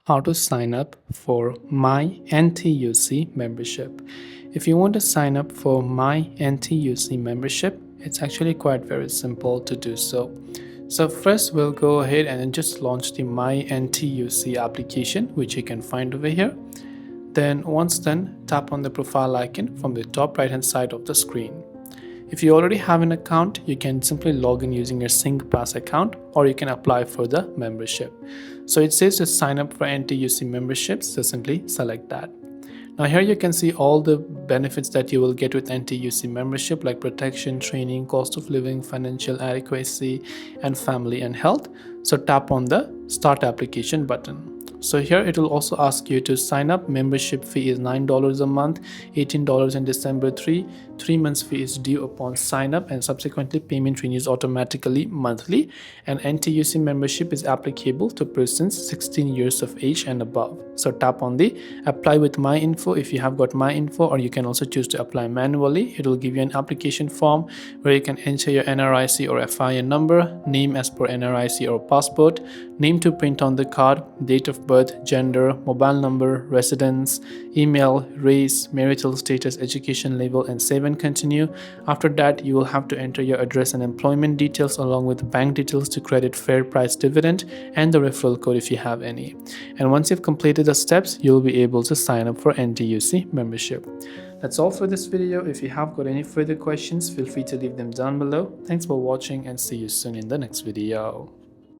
How to sign up for MyNTUC membership. If you want to sign up for MyNTUC membership, it's actually quite very simple to do so. So first we'll go ahead and just launch the MyNTUC application, which you can find over here. Then once done, tap on the profile icon from the top right hand side of the screen. If you already have an account, you can simply log in using your Singpass account, or you can apply for the membership. So it says to sign up for NTUC memberships, so simply select that. Now here you can see all the benefits that you will get with NTUC membership, like protection, training, cost of living, financial adequacy, and family and health. So tap on the start application button. So here it will also ask you to sign up. Membership fee is $9 a month, $18 in December 3 months fee is due upon sign up, and subsequently payment renews automatically monthly. And NTUC membership is applicable to persons 16 years of age and above. So tap on the apply with my info if you have got my info, or you can also choose to apply manually. It will give you an application form where you can enter your NRIC or FIN number, name as per NRIC or passport, name to print on the card, date of birth, gender, mobile number, residence, email, race, marital status, education level, and save and continue. After that, you will have to enter your address and employment details along with bank details to credit fair price dividend and the referral code if you have any. And once you've completed the steps, you'll be able to sign up for NTUC membership. That's all for this video. If you have got any further questions, feel free to leave them down below. Thanks for watching and see you soon in the next video.